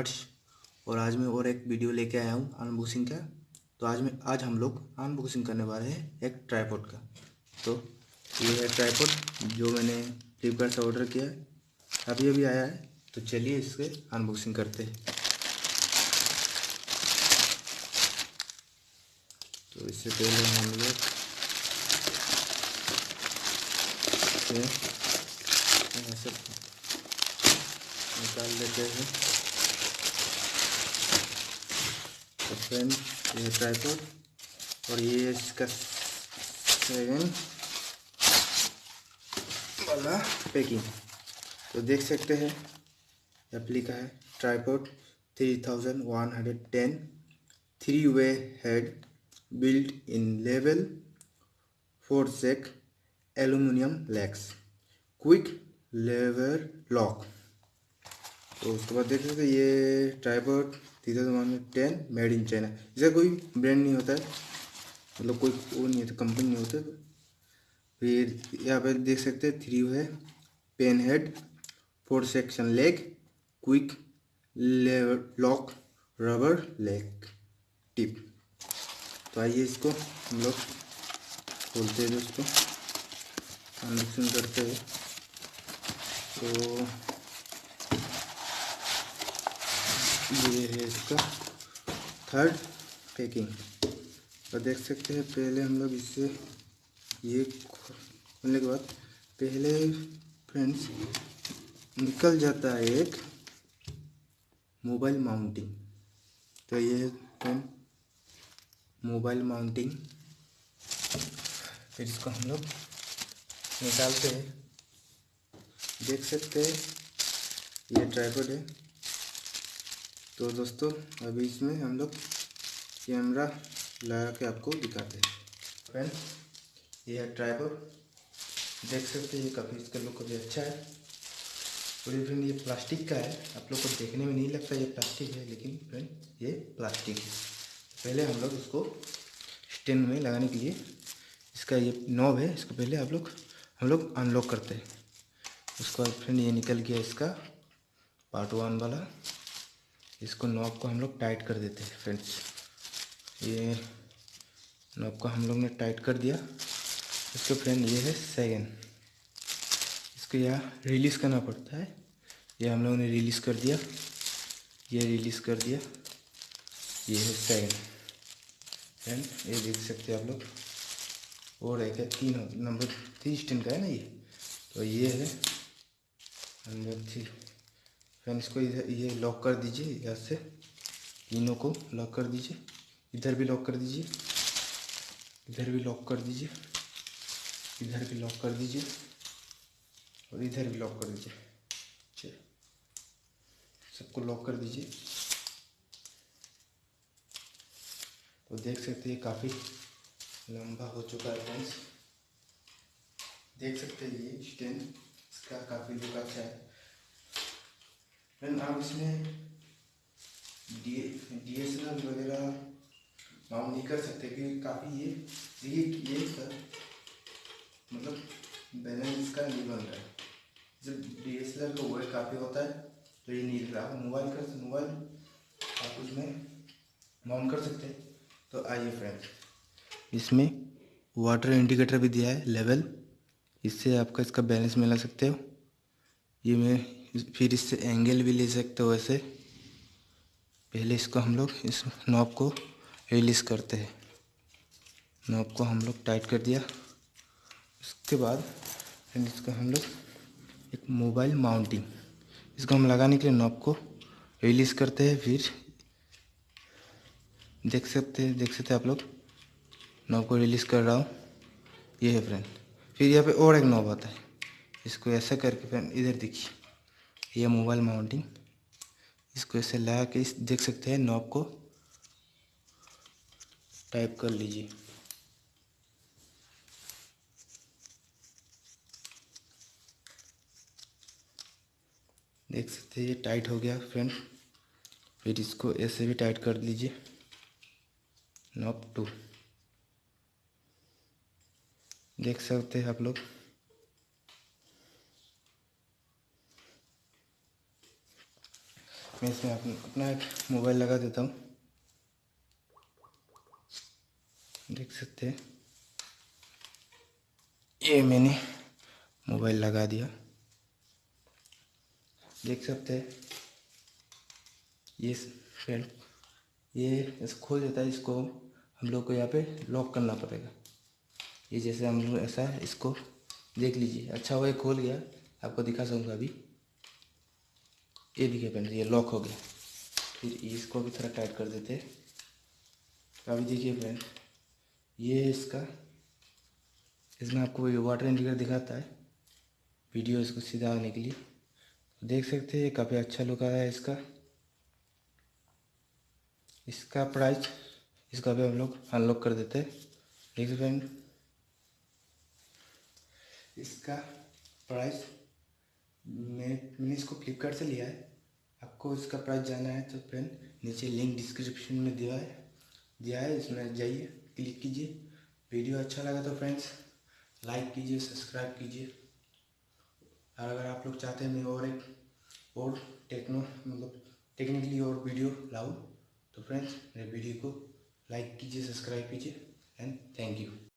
हर्ष। और आज मैं और एक वीडियो लेके आया हूँ अनबॉक्सिंग का। तो आज हम लोग अनबॉक्सिंग करने वाले हैं एक ट्राइपॉड का। तो ये है ट्राइपॉड जो मैंने फ्लिपकार्ट से ऑर्डर किया है, अभी अभी आया है। तो चलिए इसके अनबॉक्सिंग करते हैं। तो इससे पहले हम लोग ऐसे निकाल लेते हैं। तो फ्रेंड, ये ट्राइपॉड और ये इसका सेकंड वाला पैकिंग। तो देख सकते हैं यहाँ लिखा है tripod 3110 3-way head built in level 4 sec aluminium legs quick lever lock. तो उसके बाद देख सकते हैं ये ट्राइपॉड 3110 मेड इन चाइना। इसका कोई ब्रांड नहीं होता है, मतलब कोई वो नहीं होता, कंपनी नहीं होता। फिर यहाँ पे देख सकते हैं 3-way pan head 4 section leg quick lock rubber leg tip. तो आइए इसको हम लोग खोलते हैं, दोस्तों अनबॉक्सिंग करते हैं। तो ये है इसका थर्ड पैकिंग। तो देख सकते हैं पहले हम लोग इससे ये खोलने के बाद पहले फ्रेंड्स निकल जाता है एक मोबाइल माउंटिंग। तो ये फ्रेंड मोबाइल माउंटिंग। फिर इसको हम लोग निकालते हैं। देख सकते हैं ये ट्राइपॉड है। तो दोस्तों अभी इसमें हम लोग कैमरा लगा के आपको दिखाते हैं। फ्रेंड, ये है ट्राइपॉड। देख सकते हैं ये काफ़ी, इसका लुक काफ़ी अच्छा है। और फ्रेंड ये प्लास्टिक का है, आप लोग को देखने में नहीं लगता ये प्लास्टिक है, लेकिन फ्रेंड ये प्लास्टिक है। पहले हम लोग इसको स्टैंड में लगाने के लिए इसका ये नॉब है, इसको पहले हम लोग अनलॉक करते हैं। उसके बाद फ्रेंड ये निकल गया इसका पार्ट 1 वाला। इसको नॉब को हम लोग टाइट कर देते हैं। फ्रेंड्स ये नॉब को हम लोग ने टाइट कर दिया। इसको फ्रेंड ये है सेकंड, इसको यहाँ रिलीज़ करना पड़ता है। ये हम लोगों ने रिलीज़ कर दिया, ये रिलीज़ कर दिया। ये है सेकंड फ्रेंड, ये देख सकते हैं आप लोग। और एक है 3 नंबर 3 स्टैंड का है ना ये। तो ये है नंबर 3 फ्रेंड। इसको इधर ये लॉक कर दीजिए, इधर से तीनों को लॉक कर दीजिए। इधर भी लॉक कर दीजिए, इधर भी लॉक कर दीजिए, इधर भी लॉक कर दीजिए और इधर भी लॉक कर दीजिए। चलिए सबको लॉक कर दीजिए। तो देख सकते हैं काफ़ी लंबा हो चुका है फ्रेंड्स। देख सकते हैं ये स्टैंड इसका काफ़ी लुक अच्छा है फ्रेंड। आप इसमें DSLR वगैरह माउंट नहीं कर सकते क्योंकि काफ़ी ये सर मतलब बैलेंस इसका नहीं बन रहा है। जब DSLR का वेट काफ़ी होता है तो ये नहीं दिख रहा। मोबाइल आप उसमें माउंट कर सकते हैं। तो आइए फ्रेंड, इसमें वाटर इंडिकेटर भी दिया है लेवल, इससे आपका इसका बैलेंस मिला सकते हो। ये मैं फिर इससे एंगल भी ले सकते हो ऐसे। पहले इसको हम लोग इस नॉब को रिलीज़ करते हैं। नॉब को हम लोग टाइट कर दिया। उसके बाद फिर इसको हम लोग एक मोबाइल माउंटिंग, इसको हम लगाने के लिए नॉब को रिलीज़ करते हैं। फिर देख सकते हैं आप लोग, नॉब को रिलीज़ कर रहा हूँ, ये है फ्रेंड। फिर यहाँ पे और एक नॉब आता है, इसको ऐसा करके फ्रेंड इधर देखिए, ये मोबाइल माउंटिंग। इसको ऐसे लगा के देख सकते हैं नॉब को टाइप कर लीजिए। देख सकते हैं ये टाइट हो गया फ्रेंड। फिर इसको ऐसे भी टाइट कर लीजिए नॉब 2। देख सकते हैं आप लोग। मैं इसमें अपना एक मोबाइल लगा देता हूँ। देख सकते हैं ये मैंने मोबाइल लगा दिया। देख सकते हैं ये फ्रेंड, ये इसको खोल देता है। इसको हम लोग को यहाँ पे लॉक करना पड़ेगा। ये जैसे हम लोग ऐसा इसको देख लीजिए। अच्छा हुआ ये खोल गया, आपको दिखा सकूँगा अभी। ये देखिए फ्रेंड, ये लॉक हो गया। फिर इसको भी थोड़ा टाइट कर देते हैं। अभी देखिए फ्रेंड, ये इसमें आपको ये वाटर इंडिकेटर दिखाता है वीडियो इसको सीधा आने के लिए। तो देख सकते हैं काफ़ी अच्छा लुक आया है इसका प्राइस। इसको अभी हम लोग अनलॉक कर देते हैं। देखिए फ्रेंड, इसका प्राइस मैंने इसको फ्लिपकार्ट से लिया है। आपको इसका प्राइस जानना है तो फ्रेंड नीचे लिंक डिस्क्रिप्शन में दिया है, इसमें जाइए, क्लिक कीजिए। वीडियो अच्छा लगा तो फ्रेंड्स लाइक कीजिए, सब्सक्राइब कीजिए। और अगर आप लोग चाहते हैं मैं और टेक्निकली और वीडियो लाऊं तो फ्रेंड्स मेरे वीडियो को लाइक कीजिए, सब्सक्राइब कीजिए एंड थैंक यू।